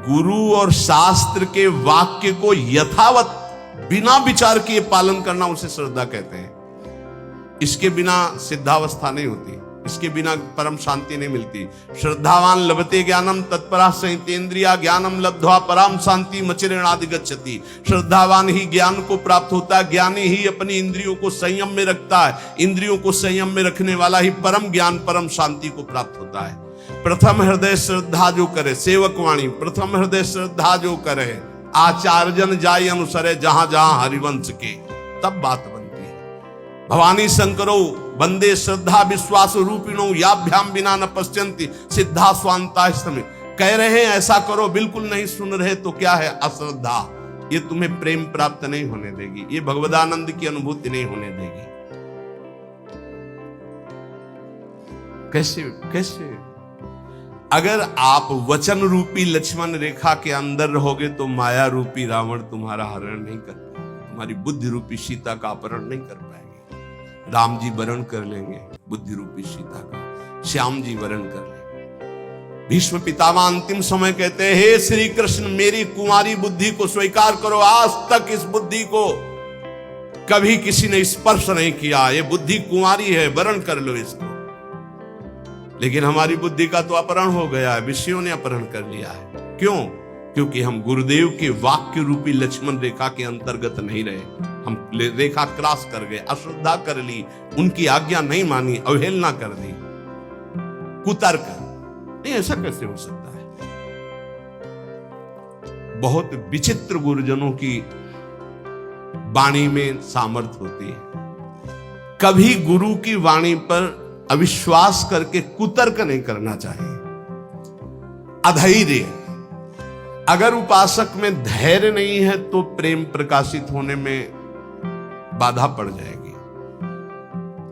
गुरु और शास्त्र के वाक्य को यथावत बिना विचार किए पालन करना उसे श्रद्धा कहते हैं। इसके बिना सिद्धावस्था नहीं होती, इसके बिना परम शांति नहीं मिलती। श्रद्धावान लभते ज्ञानम तत्परा संहितेन्द्रिया ज्ञानम लब्ध्वा पराम शांति मचिरेणादि गच्छति। श्रद्धावान ही ज्ञान को प्राप्त होता है, ज्ञानी ही अपनी इंद्रियों को संयम में रखता है, इंद्रियों को संयम में रखने वाला ही परम ज्ञान परम शांति को प्राप्त होता है। प्रथम हृदय श्रद्धा जो करे, सेवक वाणी प्रथम हृदय श्रद्धा जो करे, आचार्यन जाय अनुसरे जहां जहां हरिवंश के, तब बात बनती है। भवानी शंकरो वंदे श्रद्धा विश्वास रूपिणो याभ्याम बिना न पश्यन्ति सिद्धा स्वांता समय। कह रहे हैं ऐसा करो, बिल्कुल नहीं सुन रहे तो क्या है? अश्रद्धा। ये तुम्हें प्रेम प्राप्त नहीं होने देगी, ये भगवदानंद की अनुभूति नहीं होने देगी। कैसे? अगर आप वचन रूपी लक्ष्मण रेखा के अंदर रहोगे तो माया रूपी रावण तुम्हारा हरण नहीं कर पाएगा, तुम्हारी बुद्धि रूपी सीता का अपहरण नहीं कर पाएगी। राम जी वरण कर लेंगे बुद्धि रूपी सीता का, श्याम जी वरण कर लेंगे। भीष्म पितामह अंतिम समय कहते हैं, हे श्री कृष्ण मेरी कुंवारी बुद्धि को स्वीकार करो। आज तक इस बुद्धि को कभी किसी ने स्पर्श नहीं किया, ये बुद्धि कुंवारी है, वरण कर लो इसको। लेकिन हमारी बुद्धि का तो अपहरण हो गया है, विषयों ने अपहरण कर लिया है। क्यों? क्योंकि हम गुरुदेव के वाक्य रूपी लक्ष्मण रेखा के अंतर्गत नहीं रहे, हम रेखा क्रॉस कर गए, अश्रद्धा कर ली, उनकी आज्ञा नहीं मानी, अवहेलना कर दी, कुतर्क। नहीं, ऐसा कैसे हो सकता है? बहुत विचित्र गुरुजनों की वाणी में सामर्थ्य होती है। कभी गुरु की वाणी पर अविश्वास करके कुतर्क नहीं करना चाहिए। अधैर्य, अगर उपासक में धैर्य नहीं है तो प्रेम प्रकाशित होने में बाधा पड़ जाएगी।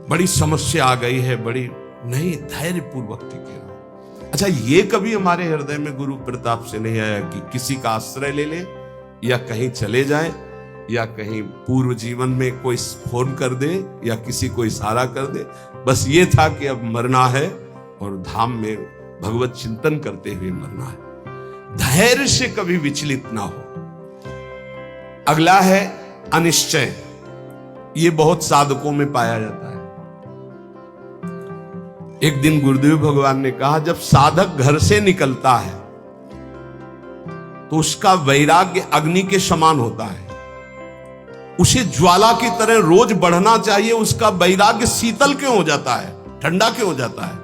बड़ी समस्या आ गई है, बड़ी नहीं, धैर्य पूर्वक टिके रहो। अच्छा, ये कभी हमारे हृदय में गुरु प्रताप से नहीं आया कि किसी का आश्रय ले ले या कहीं चले जाए या कहीं पूर्व जीवन में कोई फोन कर दे या किसी को इशारा कर दे, बस ये था कि अब मरना है और धाम में भगवत चिंतन करते हुए मरना है। धैर्य से कभी विचलित ना हो। अगला है अनिश्चय। ये बहुत साधकों में पाया जाता है। एक दिन गुरुदेव भगवान ने कहा, जब साधक घर से निकलता है तो उसका वैराग्य अग्नि के समान होता है, उसे ज्वाला की तरह रोज बढ़ना चाहिए। उसका वैराग्य शीतल क्यों हो जाता है, ठंडा क्यों हो जाता है?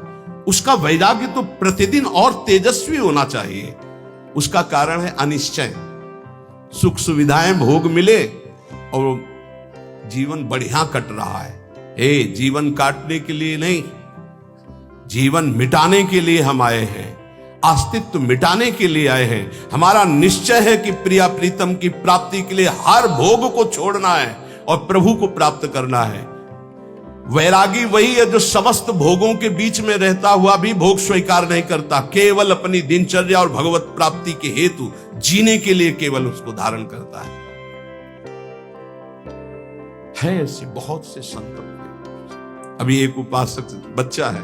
उसका वैराग्य तो प्रतिदिन और तेजस्वी होना चाहिए। उसका कारण है अनिश्चय। सुख सुविधाएं भोग मिले और जीवन बढ़िया कट रहा है। हे, जीवन काटने के लिए नहीं, जीवन मिटाने के लिए हम आए हैं, अस्तित्व मिटाने के लिए आए हैं। हमारा निश्चय है कि प्रिया प्रीतम की प्राप्ति के लिए हर भोग को छोड़ना है और प्रभु को प्राप्त करना है। वैरागी वही है जो समस्त भोगों के बीच में रहता हुआ भी भोग स्वीकार नहीं करता, केवल अपनी दिनचर्या और भगवत प्राप्ति के हेतु जीने के लिए केवल उसको धारण करता है। ऐसे बहुत से संत। अभी एक उपासक बच्चा है,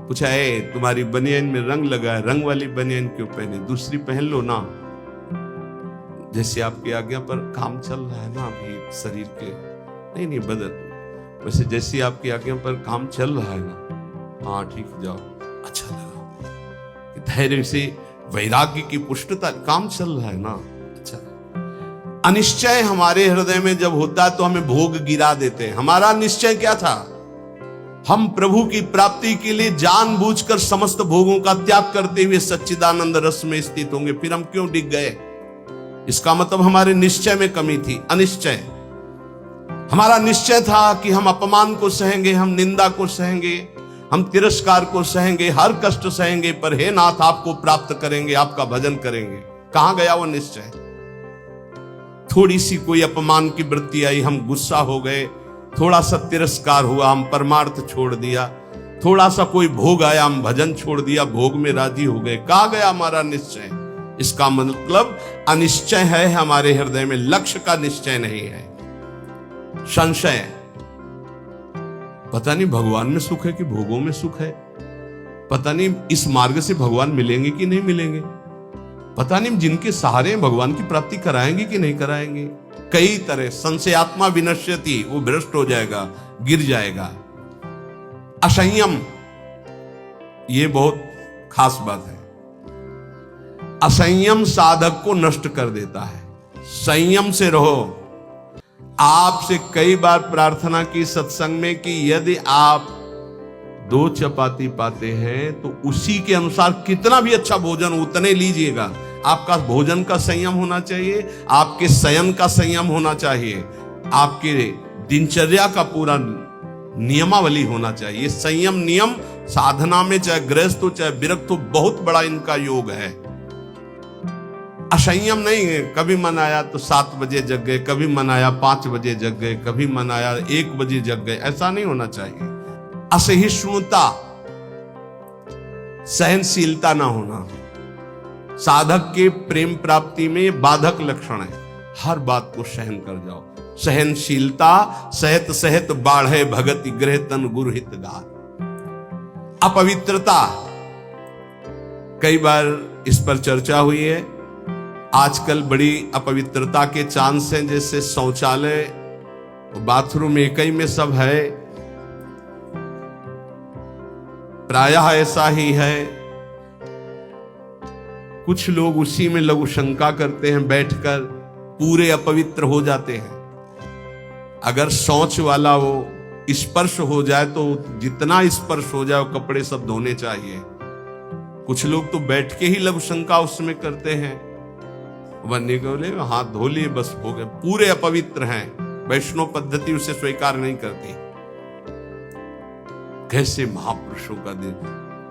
पूछा, है तुम्हारी बनियान में रंग लगा है, रंग वाली बनियान क्यों पहने, दूसरी पहन लो ना। जैसे आपकी आज्ञा पर काम चल रहा है ना अभी शरीर के, नहीं बदल, वैसे जैसे आपकी आज्ञा पर काम चल रहा है ना, हाँ ठीक, जाओ, अच्छा लगा। धैर्य से वैराग्य की पुष्टता, काम चल रहा है ना, अच्छा। अनिश्चय हमारे हृदय में जब होता है तो हमें भोग गिरा देते हैं। हमारा निश्चय क्या था? हम प्रभु की प्राप्ति के लिए जानबूझकर समस्त भोगों का त्याग करते हुए सच्चिदानंद रस में स्थित होंगे, फिर हम क्यों डिग गए? इसका मतलब हमारे निश्चय में कमी थी। अनिश्चय, हमारा निश्चय था कि हम अपमान को सहेंगे, हम निंदा को सहेंगे, हम तिरस्कार को सहेंगे, हर कष्ट सहेंगे, पर हे नाथ आपको प्राप्त करेंगे, आपका भजन करेंगे। कहां गया वो निश्चय? थोड़ी सी कोई अपमान की वृत्ति आई, हम गुस्सा हो गए, थोड़ा सा तिरस्कार हुआ, हम परमार्थ छोड़ दिया, थोड़ा सा कोई भोग आया, हम भजन छोड़ दिया, भोग में राजी हो गए। कहां गया हमारा निश्चय? इसका मतलब अनिश्चय है हमारे हृदय में, लक्ष्य का निश्चय नहीं है। संशय, पता नहीं भगवान में सुख है कि भोगों में सुख है, पता नहीं इस मार्ग से भगवान मिलेंगे कि नहीं मिलेंगे। पता नहीं जिनके सहारे भगवान की प्राप्ति कराएंगे कि नहीं कराएंगे। कई तरह संशयात्मा विनश्यति, वो भ्रष्ट हो जाएगा, गिर जाएगा। असंयम, ये बहुत खास बात है। असंयम साधक को नष्ट कर देता है। संयम से रहो। आपसे कई बार प्रार्थना की सत्संग में कि यदि आप 2 चपाती पाते हैं तो उसी के अनुसार कितना भी अच्छा भोजन उतने लीजिएगा। आपका भोजन का संयम होना चाहिए, आपके शयन का संयम होना चाहिए, आपके दिनचर्या का पूरा नियमावली होना चाहिए। संयम नियम साधना में चाहे गृहस्थ हो चाहे विरक्त हो, बहुत बड़ा इनका योग है। असंयम नहीं है, कभी मन आया तो 7 बजे जग गए, कभी मन आया 5 बजे जग गए, कभी मन आया 1 बजे जग गए, ऐसा नहीं होना चाहिए। असहिष्णुता, सहनशीलता ना होना, साधक के प्रेम प्राप्ति में बाधक लक्षण है। हर बात को सहन कर जाओ। सहनशीलता सहत सहत बाढ़े भगति गृह तन गुरु हित गार। अपवित्रता, कई बार इस पर चर्चा हुई है। आजकल बड़ी अपवित्रता के चांस हैं, जैसे शौचालय बाथरूम एक ही में सब है, प्रायः ऐसा ही है। कुछ लोग उसी में लघु शंका करते हैं, बैठकर पूरे अपवित्र हो जाते हैं। अगर शौच वाला वो स्पर्श हो जाए तो जितना स्पर्श हो जाए वो कपड़े सब धोने चाहिए। कुछ लोग तो बैठ के ही लघु शंका उसमें करते हैं, वन्य बोले हाथ धो लिए बस हो गए, पूरे अपवित्र हैं। वैष्णव पद्धति उसे स्वीकार नहीं करती। कैसे महापुरुषों का दिन।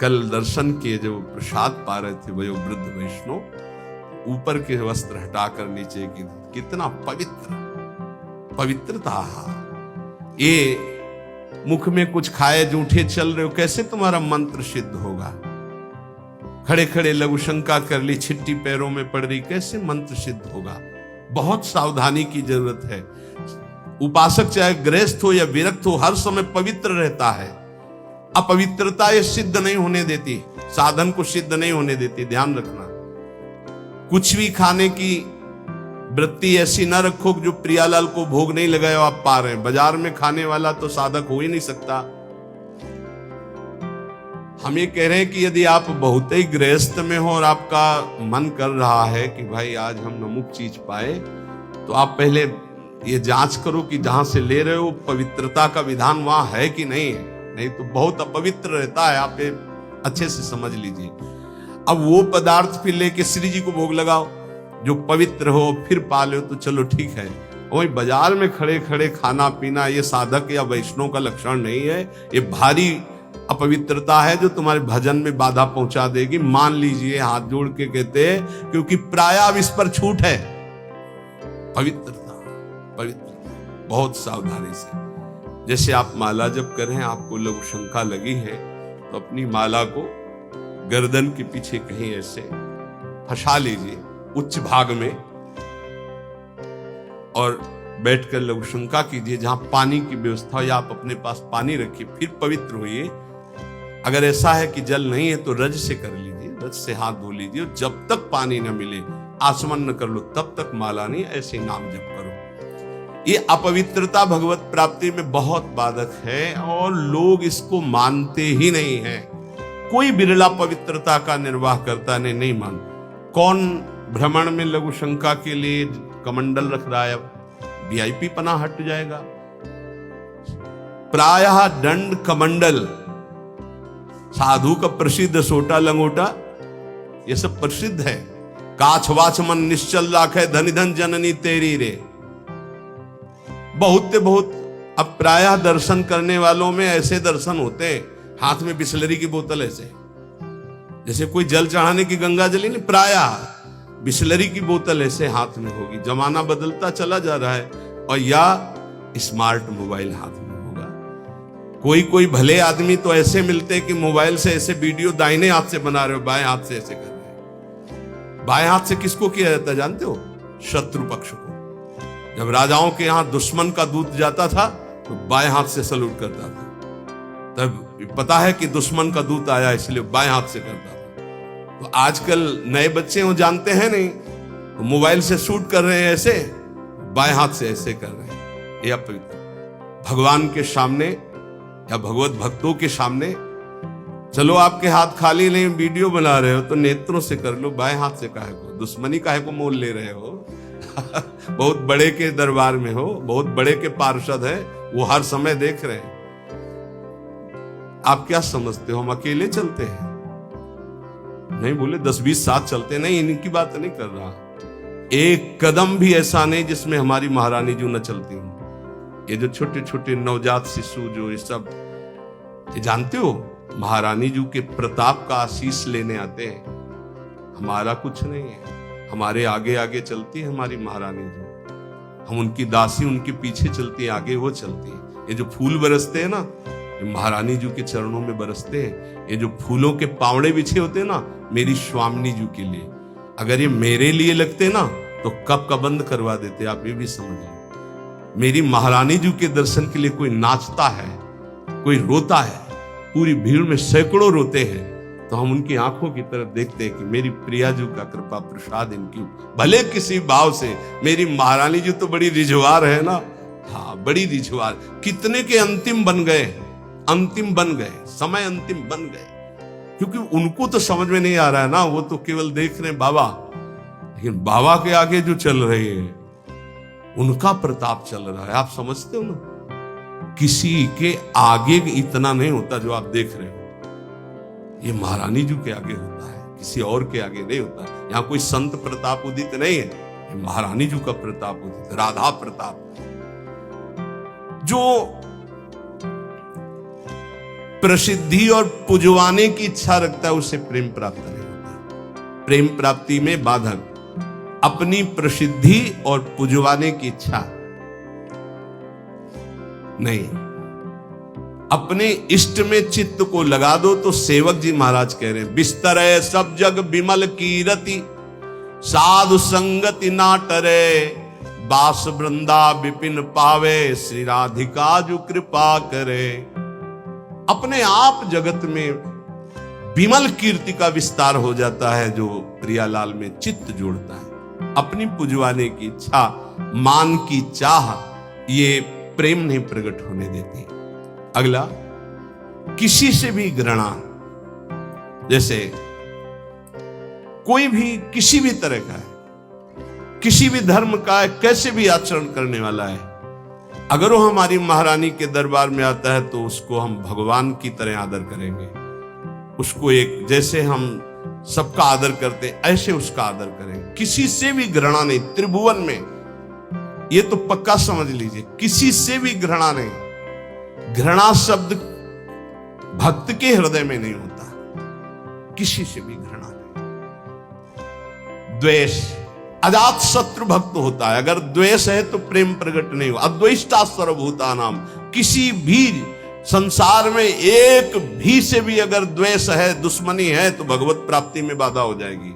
कल दर्शन किए, जब प्रसाद पा रहे थे वो वृद्ध वैष्णव, ऊपर के वस्त्र हटाकर नीचे की, कितना पवित्र, पवित्रता। ये मुख में कुछ खाए जूठे चल रहे हो, कैसे तुम्हारा मंत्र सिद्ध होगा। खड़े खड़े लघु शंका कर ली, छिट्टी पैरों में पड़ रही, कैसे मंत्र सिद्ध होगा। बहुत सावधानी की जरूरत है। उपासक चाहे गृहस्थ हो या विरक्त हो, हर समय पवित्र रहता है। अपवित्रता ये सिद्ध नहीं होने देती, साधन को सिद्ध नहीं होने देती, ध्यान रखना। कुछ भी खाने की वृत्ति ऐसी ना रखो जो प्रियालाल को भोग नहीं लगाया आप पा रहे हैं। बाजार में खाने वाला तो साधक हो ही नहीं सकता। हम ये कह रहे हैं कि यदि आप बहुत ही गृहस्थ में हो और आपका मन कर रहा है कि भाई आज हम नमुक चीज पाए, तो आप पहले ये जांच करो कि जहां से ले रहे हो पवित्रता का विधान वहां है कि नहीं है। नहीं तो बहुत अपवित्र रहता है, आप अच्छे से समझ लीजिए। अब वो पदार्थ फिर लेके श्री जी को भोग लगाओ जो पवित्र हो, फिर पालो तो चलो ठीक है। वही बाजार में खड़े खड़े खाना पीना ये साधक या वैष्णव का लक्षण नहीं है। ये भारी अपवित्रता है जो तुम्हारे भजन में बाधा पहुंचा देगी। मान लीजिए, हाथ जोड़ के कहते हैं, क्योंकि प्राय अब इस पर छूट है। पवित्रता, पवित्रता, बहुत सावधानी से। जैसे आप माला जप कर रहे हैं, आपको लघु शंका लगी है, तो अपनी माला को गर्दन के पीछे कहीं ऐसे फंसा लीजिए उच्च भाग में, और बैठकर लघु शंका कीजिए। जहां पानी की व्यवस्था हो या आप अपने पास पानी रखिए, फिर पवित्र होइए। अगर ऐसा है कि जल नहीं है तो रज से कर लीजिए, रज से हाथ धो लीजिए। जब तक पानी न मिले, आचमन न कर लो, तब तक माला नहीं, ऐसे नाम जप करो। ये अपवित्रता भगवत प्राप्ति में बहुत बाधक है और लोग इसको मानते ही नहीं है। कोई बिरला पवित्रता का निर्वाह करता नहीं मान। कौन भ्रमण में लघु शंका के लिए कमंडल रख रहा है? वीआईपी पना हट जाएगा। प्रायः दंड कमंडल, साधु का प्रसिद्ध सोटा लंगोटा, ये सब प्रसिद्ध है। काछ वाच मन निश्चल राखे, धनि धन जननी तेरी रे। बहुत अब प्रायः दर्शन करने वालों में ऐसे दर्शन होते हैं, हाथ में बिसलरी की बोतल ऐसे, जैसे कोई जल चढ़ाने की गंगा जली नहीं, प्रायः बिसलरी की बोतल ऐसे हाथ में होगी। जमाना बदलता चला जा रहा है, और या स्मार्ट मोबाइल हाथ में होगा। कोई भले आदमी तो ऐसे मिलते कि मोबाइल से ऐसे वीडियो दाहिने हाथ से बना रहे हो, बाएं हाथ से ऐसे कर रहे हो। बाएं हाथ से किसको किया जाता है जानते हो? शत्रु पक्ष को। जब राजाओं के यहां दुश्मन का दूत जाता था तो बाएं हाथ से सलूट करता था। तब पता है कि दुश्मन का दूत आया, इसलिए बाएं हाथ से करता था। तो आजकल नए बच्चे वो जानते हैं नहीं, तो मोबाइल से शूट कर रहे हैं, ऐसे बाएं हाथ से ऐसे कर रहे हैं। ये अपवित्र। भगवान के सामने या भगवत भक्तों के सामने, चलो आपके हाथ खाली नहीं, वीडियो बना रहे हो तो नेत्रों से कर लो, बाएं हाथ से काहे को, दुश्मनी काहे को मोल ले रहे हो? बहुत बड़े के दरबार में हो, बहुत बड़े के पार्षद है, वो हर समय देख रहे हैं। आप क्या समझते हो हम अकेले चलते हैं? नहीं बोले 10-20 साथ चलते नहीं, इनकी बात नहीं कर रहा। एक कदम भी ऐसा नहीं जिसमें हमारी महारानी जी न चलती हूं। ये जो छोटे छोटे नवजात शिशु जो ये सब, ये जानते हो महारानी जी के प्रताप का आशीष लेने आते हैं। हमारा कुछ नहीं है, हमारे आगे आगे चलती है हमारी महारानी जी। हम उनकी दासी, उनके पीछे चलती है, आगे वो चलती है। ये जो फूल बरसते हैं ना, ये महारानी जी के चरणों में बरसते हैं। ये जो फूलों के पावड़े बिछे होते हैं ना, मेरी स्वामिनी जी के लिए। अगर ये मेरे लिए लगते ना तो कब का बंद करवा देते, आप ये भी समझ लो। मेरी महारानी जी के दर्शन के लिए कोई नाचता है, कोई रोता है, पूरी भीड़ में सैकड़ों रोते हैं, तो हम उनकी आंखों की तरफ देखते हैं कि मेरी प्रिया जी का कृपा प्रसाद इनकी, भले किसी भाव से। मेरी महारानी जी तो बड़ी रिझवार है ना, हाँ बड़ी रिझवार। कितने के अंतिम बन गए, अंतिम बन गए, समय अंतिम बन गए, क्योंकि उनको तो समझ में नहीं आ रहा है ना, वो तो केवल देख रहे हैं बाबा। लेकिन बाबा के आगे जो चल रहे हैं उनका प्रताप चल रहा है। आप समझते हो ना, किसी के आगे इतना नहीं होता जो आप देख रहे हो। ये महारानी जी के आगे होता है, किसी और के आगे नहीं होता। यहां कोई संत प्रताप उदित नहीं है, ये महारानी जी का प्रताप उदित, राधा प्रताप। जो प्रसिद्धि और पुजवाने की इच्छा रखता है उसे प्रेम प्राप्त नहीं होता। प्रेम प्राप्ति में बाधक अपनी प्रसिद्धि और पुजवाने की इच्छा नहीं। अपने इष्ट में चित्त को लगा दो। तो सेवक जी महाराज कह रहे हैं, बिस्तर है सब जग बिमल कीरति, साधु संगति ना टरे, बास वृंदा विपिन पावे, श्री राधिका जो कृपा करे। अपने आप जगत में विमल कीर्ति का विस्तार हो जाता है जो प्रियालाल में चित्त जोड़ता है। अपनी पुजवाने की इच्छा, मान की चाह, ये प्रेम नहीं प्रकट होने देती। अगला, किसी से भी घृणा। जैसे कोई भी किसी भी तरह का है, किसी भी धर्म का है, कैसे भी आचरण करने वाला है, अगर वो हमारी महारानी के दरबार में आता है तो उसको हम भगवान की तरह आदर करेंगे। उसको एक, जैसे हम सबका आदर करते हैं ऐसे उसका आदर करें। किसी से भी घृणा नहीं। त्रिभुवन में ये तो पक्का समझ लीजिए, किसी से भी घृणा नहीं। घृणा शब्द भक्त के हृदय में नहीं होता, किसी से भी घृणा नहीं। द्वेष, अजात शत्रु भक्त होता है। अगर द्वेष है तो प्रेम प्रकट नहीं हो। अद्वेष्टा सर्वभूतानाम, किसी भी संसार में एक भी से भी अगर द्वेष है, दुश्मनी है, तो भगवत प्राप्ति में बाधा हो जाएगी।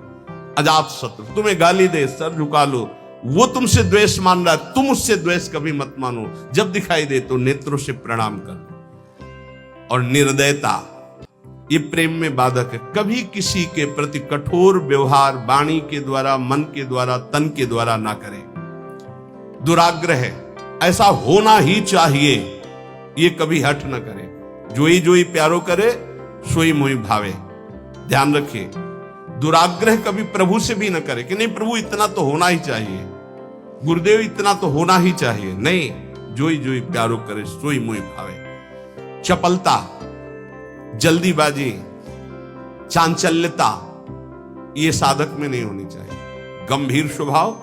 अजात शत्रु, तुम्हें गाली दे, सर झुका लो, वो तुमसे द्वेष मान रहा है, तुम उससे द्वेष कभी मत मानो। जब दिखाई दे तो नेत्रों से प्रणाम कर। और निर्दयता, ये प्रेम में बाधक है। कभी किसी के प्रति कठोर व्यवहार वाणी के द्वारा, मन के द्वारा, तन के द्वारा ना करें। दुराग्रह, ऐसा होना ही चाहिए, ये कभी हट ना करें। जोई प्यारो करे, सोई मोई भावे। ध्यान रखिए, दुराग्रह कभी प्रभु से भी ना करे कि नहीं प्रभु इतना तो होना ही चाहिए, गुरुदेव इतना तो होना ही चाहिए। नहीं, जोई प्यारो करे, सोई मोई भावे। चपलता, जल्दीबाजी, चांचल्यता, ये साधक में नहीं होनी चाहिए। गंभीर स्वभाव,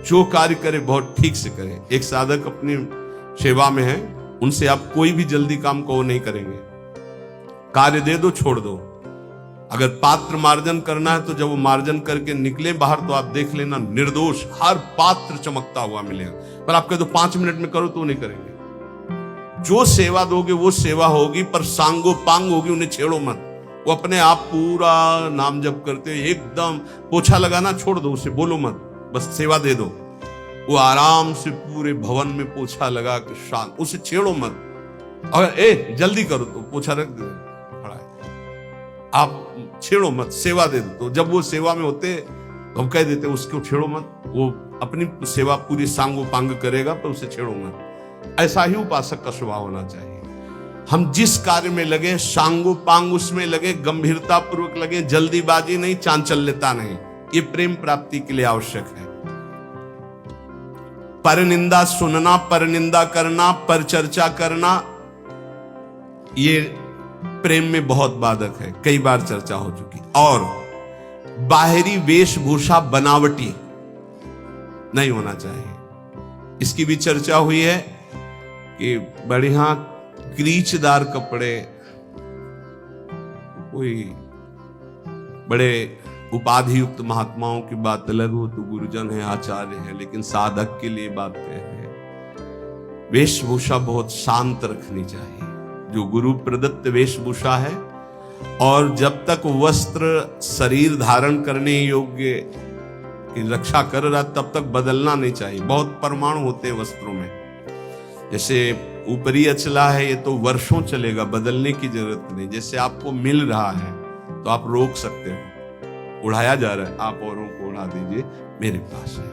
जो कार्य करे बहुत ठीक से करे। एक साधक अपनी सेवा में है, उनसे आप कोई भी जल्दी काम को नहीं करेंगे। कार्य दे दो, छोड़ दो। अगर पात्र मार्जन करना है तो जब वो मार्जन करके निकले बाहर तो आप देख लेना निर्दोष हर पात्र चमकता हुआ मिलेगा। पर आप कह दो 5 मिनट में करो तो नहीं करेंगे। जो सेवा दोगे वो सेवा होगी, पर सांगो पांग होगी, उन्हें छेड़ो मत। वो अपने आप पूरा नाम जप करते एकदम, पोछा लगाना छोड़ दो, उसे बोलो मत, बस सेवा दे दो। वो आराम से पूरे भवन में पोछा लगा के शांत, उसे छेड़ो मत। अगर जल्दी करो तो पोछा रख दे खड़ा है। आप छेड़ो मत, सेवा दे दो। तो जब वो सेवा में होते तो हम कह देते उसको छेड़ो मत, वो अपनी सेवा पूरी सांगोपांग करेगा पर उसे छेड़ो मत। ऐसा ही उपासक का स्वभाव होना चाहिए। हम जिस कार्य में लगे सांगोपांग उसमें लगे, गंभीरता पूर्वक लगे, जल्दीबाजी नहीं, चांचल्यता नहीं। ये प्रेम प्राप्ति के लिए आवश्यक है। पर निंदा सुनना, पर निंदा करना, पर चर्चा करना, ये प्रेम में बहुत बाधक है, कई बार चर्चा हो चुकी। और बाहरी वेशभूषा बनावटी नहीं होना चाहिए। इसकी भी चर्चा हुई है कि बढ़िया क्रीचदार कपड़े, कोई बड़े उपाधि युक्त महात्माओं की बात अलग हो, तो गुरुजन है, आचार्य है, लेकिन साधक के लिए बातें हैं। वेशभूषा बहुत शांत रखनी चाहिए, जो गुरु प्रदत्त वेशभूषा है। और जब तक वस्त्र शरीर धारण करने योग्य की रक्षा कर रहा तब तक बदलना नहीं चाहिए। बहुत परमाणु होते हैं वस्त्रों में, जैसे ऊपरी अचला है ये तो वर्षों चलेगा, बदलने की जरूरत नहीं। जैसे आपको मिल रहा है तो आप रोक सकते हो, उड़ाया जा रहा है आप औरों को उड़ा दीजिए, मेरे पास है,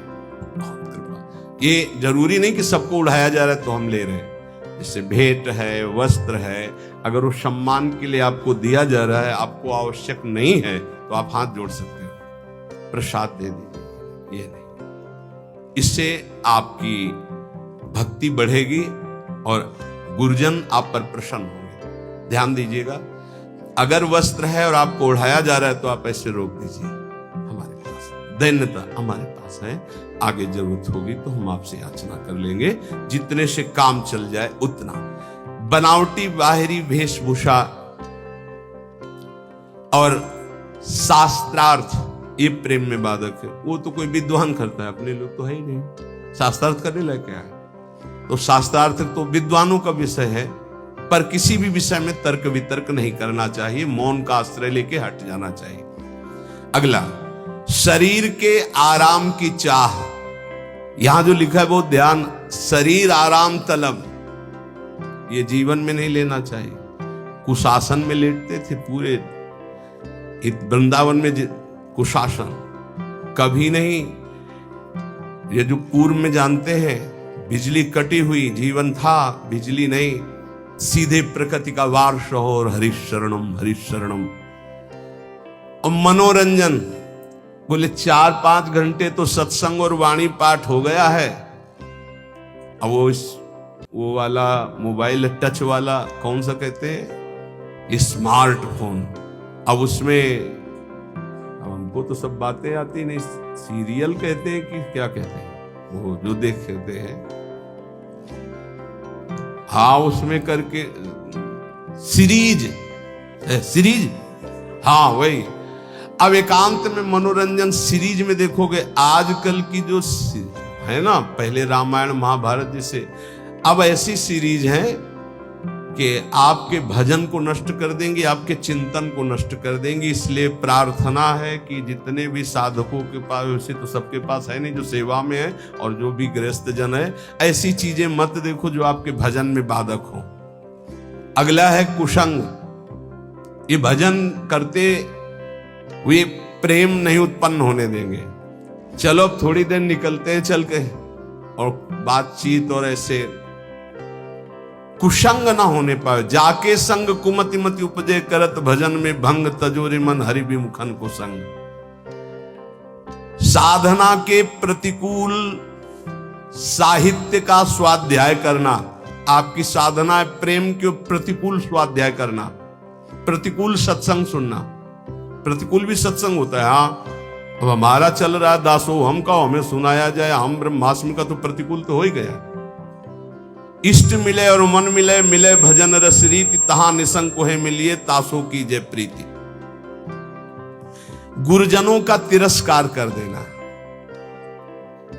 बहुत कृपा। ये जरूरी नहीं कि सबको उड़ाया जा रहा है तो हम ले रहे हैं। जैसे भेंट है, वस्त्र है, अगर वो सम्मान के लिए आपको दिया जा रहा है, आपको आवश्यक नहीं है तो आप हाथ जोड़ सकते हो, प्रसाद दे दीजिए, ये नहीं। इससे आपकी भक्ति बढ़ेगी और गुरुजन आप पर प्रसन्न होंगे। ध्यान दीजिएगा, अगर वस्त्र है और आपको उड़ाया जा रहा है तो आप ऐसे रोक दीजिए, हमारे पास दैन्यता हमारे पास है, आगे जरूरत होगी तो हम आपसे याचना कर लेंगे, जितने से काम चल जाए उतना। बनावटी बाहरी वेशभूषा और शास्त्रार्थ, ये प्रेम में बाधक है। वो तो कोई विद्वान करता है, अपने लोग तो है ही नहीं। शास्त्रार्थ करने लायक क्या है? तो शास्त्रार्थ तो विद्वानों का विषय है, पर किसी भी विषय में तर्क वितर्क नहीं करना चाहिए, मौन का आश्रय लेके हट जाना चाहिए। अगला, शरीर के आराम की चाह। यहां जो लिखा है वो ध्यान, शरीर आराम तलब, ये जीवन में नहीं लेना चाहिए। कुशासन में लेटते थे पूरे वृंदावन में, कुशासन कभी नहीं। ये जो पूर्व में जानते हैं, बिजली कटी हुई जीवन था, बिजली नहीं, सीधे प्रकृति का वार्ष और हरिशरणम हरिशरणम। और मनोरंजन, बोले 4-5 घंटे तो सत्संग और वाणी पाठ हो गया है। अब वो वाला मोबाइल टच वाला कौन सा कहते हैं, स्मार्टफोन, अब उसमें अब हमको तो सब बातें आती नहीं, सीरियल कहते हैं कि क्या कहते हैं, वो जो देखते हैं, हाँ उसमें करके सीरीज, हाँ वही। अब एकांत में मनोरंजन सीरीज में देखोगे, आजकल की जो है ना, पहले रामायण महाभारत जैसे, अब ऐसी सीरीज है कि आपके भजन को नष्ट कर देंगी, आपके चिंतन को नष्ट कर देंगी। इसलिए प्रार्थना है कि जितने भी साधकों के पास, वैसे तो सबके पास है नहीं जो सेवा में है, और जो भी गृहस्थ जन है, ऐसी चीजें मत देखो जो आपके भजन में बाधक हो। अगला है कुसंग, ये भजन करते हुए प्रेम नहीं उत्पन्न होने देंगे। चलो थोड़ी देर निकलते हैं चल के, और बातचीत और ऐसे कुसंग ना होने पाए। जाके संग कुमति मति उपजे, करत भजन में भंग, तजोरे मन हरि विमुखन को संग। साधना के प्रतिकूल साहित्य का स्वाध्याय करना, आपकी साधना है प्रेम के प्रतिकूल स्वाध्याय करना, प्रतिकूल सत्संग सुनना। प्रतिकूल भी सत्संग होता है, हाँ अब हमारा चल रहा है दासो हम का, हमें सुनाया जाए, हम ब्रह्मास्म का, तो प्रतिकूल तो हो ही गया। इष्ट मिले और मन मिले, मिले भजन रस रीति, तहां निसंग कोहे मिलिए, तासो की जय प्रीति। गुरुजनों का तिरस्कार कर देना,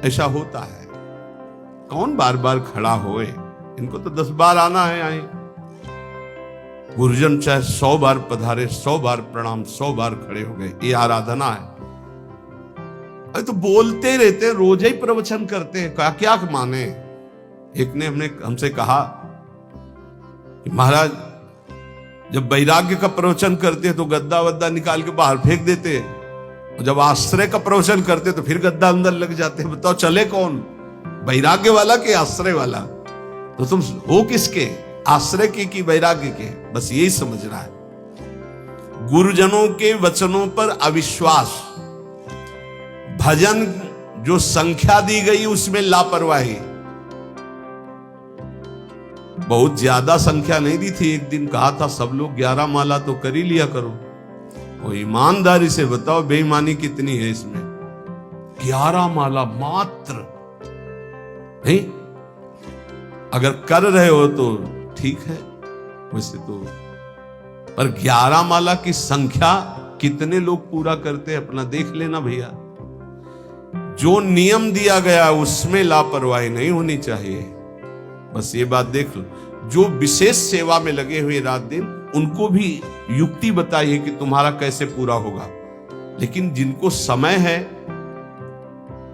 ऐसा होता है। कौन बार बार खड़ा होए, इनको तो 10 बार आना है आए। गुरुजन चाहे 100 बार पधारे, 100 बार प्रणाम, 100 बार खड़े हो गए, ये आराधना है। अरे तो बोलते रहते हैं, रोज ही प्रवचन करते हैं, क्या माने। एक ने हमसे कहा कि महाराज जब वैराग्य का प्रवचन करते हैं तो गद्दा वद्दा निकाल के बाहर फेंक देते हैं, और जब आश्रय का प्रवचन करते तो फिर गद्दा अंदर लग जाते हैं। बताओ चले कौन, वैराग्य वाला कि आश्रय वाला? तो तुम हो किसके, आश्रय के कि वैराग्य के? बस यही समझना है। गुरुजनों के वचनों पर अविश्वास, भजन जो संख्या दी गई उसमें लापरवाही। बहुत ज्यादा संख्या नहीं दी थी, एक दिन कहा था सब लोग 11 माला तो कर ही लिया करो। वो ईमानदारी से बताओ बेईमानी कितनी है इसमें? 11 माला मात्र नहीं, अगर कर रहे हो तो ठीक है वैसे तो, पर 11 माला की संख्या कितने लोग पूरा करते हैं अपना देख लेना भैया। जो नियम दिया गया उसमें लापरवाही नहीं होनी चाहिए, बस ये बात देख लो। जो विशेष सेवा में लगे हुए रात दिन, उनको भी युक्ति बताइए कि तुम्हारा कैसे पूरा होगा, लेकिन जिनको समय है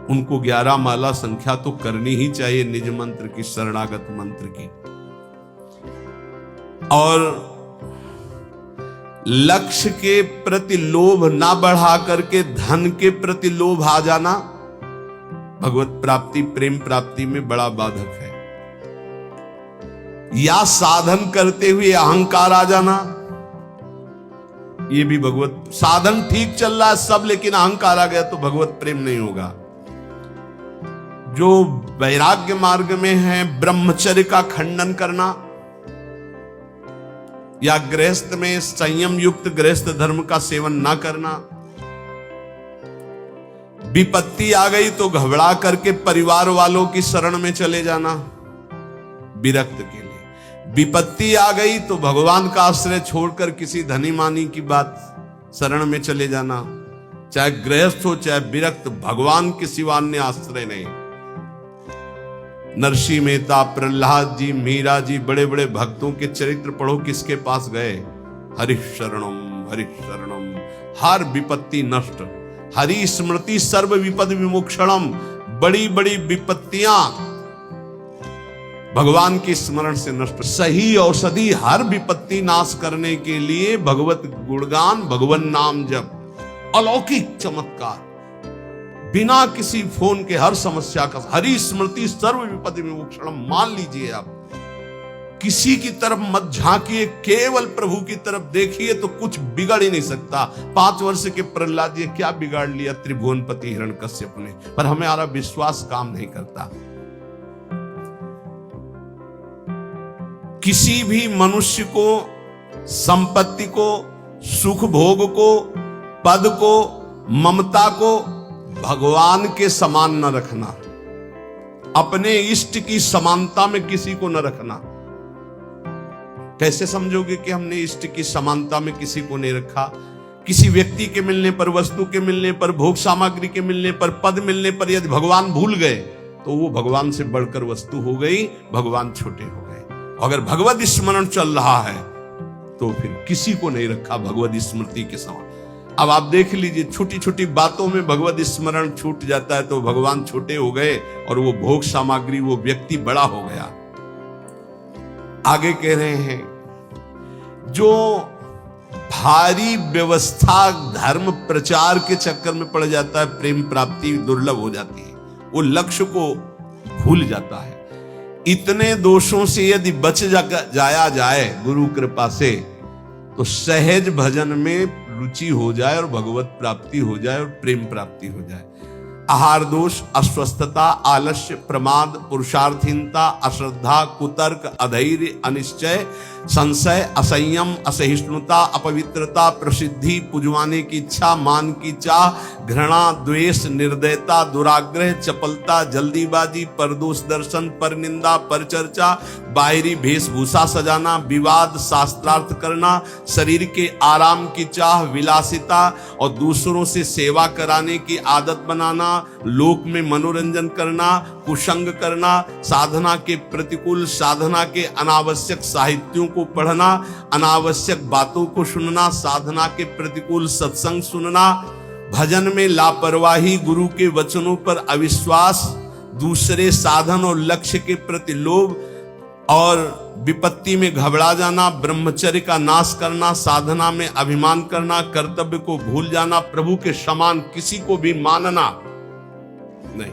उनको 11 माला संख्या तो करनी ही चाहिए, निज मंत्र की, शरणागत मंत्र की। और लक्ष्य के प्रति लोभ ना बढ़ा करके धन के प्रति लोभ आ जाना भगवत प्राप्ति, प्रेम प्राप्ति में बड़ा बाधक है। या साधन करते हुए अहंकार आ जाना, ये भी भगवत, साधन ठीक चल रहा है सब, लेकिन अहंकार आ गया तो भगवत प्रेम नहीं होगा। जो वैराग्य मार्ग में है, ब्रह्मचर्य का खंडन करना, या गृहस्थ में संयम युक्त गृहस्थ धर्म का सेवन ना करना। विपत्ति आ गई तो घबरा करके परिवार वालों की शरण में चले जाना विरक्त के लिए। विपत्ति आ गई तो भगवान का आश्रय छोड़कर किसी धनी मानी की बात शरण में चले जाना। चाहे गृहस्थ हो चाहे विरक्त, भगवान के सिवा अन्य आश्रय नहीं। नरसिंह मेहता, प्रहलाद जी, मीरा जी, बड़े बड़े भक्तों के चरित्र पढ़ो, किसके पास गए? हरिः शरणम हरिः शरणम, हर विपत्ति नष्ट। हरि स्मृति सर्व विपद विमोक्षणम, बड़ी बड़ी विपत्तियां भगवान के स्मरण से नष्ट। सही औषधि हर विपत्ति नाश करने के लिए भगवत गुणगान, भगवान नाम जप, अलौकिक चमत्कार, बिना किसी फोन के हर समस्या का। हरि स्मृति सर्व विपद विमोक्षणम, मान लीजिए आप किसी की तरफ मत झांकिए, केवल प्रभु की तरफ देखिए तो कुछ बिगड़ ही नहीं सकता। 5 वर्ष के प्रहलाद जी क्या बिगाड़ लिया त्रिभुवनपति हिरण्यकश्यप ने, पर हमारा विश्वास काम नहीं करता। किसी भी मनुष्य को, संपत्ति को, सुख भोग को, पद को, ममता को भगवान के समान न रखना। अपने इष्ट की समानता में किसी को न रखना। कैसे समझोगे कि हमने इष्ट की समानता में किसी को नहीं रखा? किसी व्यक्ति के मिलने पर, वस्तु के मिलने पर, भोग सामग्री के मिलने पर, पद मिलने पर यदि भगवान भूल गए तो वो भगवान से बढ़कर वस्तु हो गई, भगवान छोटे हो गए। अगर भगवत स्मरण चल रहा है तो फिर किसी को नहीं रखा भगवत स्मृति के समान। अब आप देख लीजिए, छोटी छोटी बातों में भगवत स्मरण छूट जाता है तो भगवान छोटे हो गए और वो भोग सामग्री, वो व्यक्ति बड़ा हो गया। आगे कह रहे हैं, जो भारी व्यवस्था धर्म प्रचार के चक्कर में पड़ जाता है, प्रेम प्राप्ति दुर्लभ हो जाती है, वो लक्ष्य को भूल जाता है। इतने दोषों से यदि बच जाया जाए गुरु कृपा से, तो सहज भजन में रुचि हो जाए और भगवत प्राप्ति हो जाए और प्रेम प्राप्ति हो जाए। आहार दोष, अस्वस्थता, आलस्य, प्रमाद, पुरुषार्थहीनता, अश्रद्धा, कुतर्क, अधैर्य, अनिश्चय, संशय, असंयम, असहिष्णुता, अपवित्रता, प्रसिद्धि, पुजवाने की इच्छा, मान की चाह, घृणा, द्वेष, निर्दयता, दुराग्रह, चपलता, जल्दीबाजी, परदोष दर्शन, परनिंदा, परचर्चा, बाहरी वेशभूषा सजाना, विवाद, शास्त्रार्थ करना, शरीर के आराम की चाह, विलासिता और दूसरों से सेवा कराने की आदत बनाना, लोक में मनोरंजन करना, कुसंग करना, साधना के प्रतिकूल, साधना के अनावश्यक साहित्यों को पढ़ना, अनावश्यक बातों को सुनना, साधना के प्रतिकूल सत्संग सुनना, भजन में लापरवाही, गुरु के वचनों पर अविश्वास, दूसरे साधन और लक्ष्य के प्रति लोभ और विपत्ति में घबरा जाना, ब्रह्मचर्य का नाश करना, साधना में अभिमान करना, कर्तव्य को भूल जाना, प्रभु के समान किसी को भी मानना नहीं।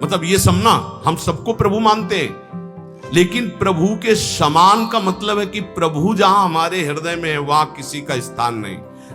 मतलब ये समझना हम सबको प्रभु मानते हैं, लेकिन प्रभु के समान का मतलब है कि प्रभु जहां हमारे हृदय में है वहां किसी का स्थान नहीं।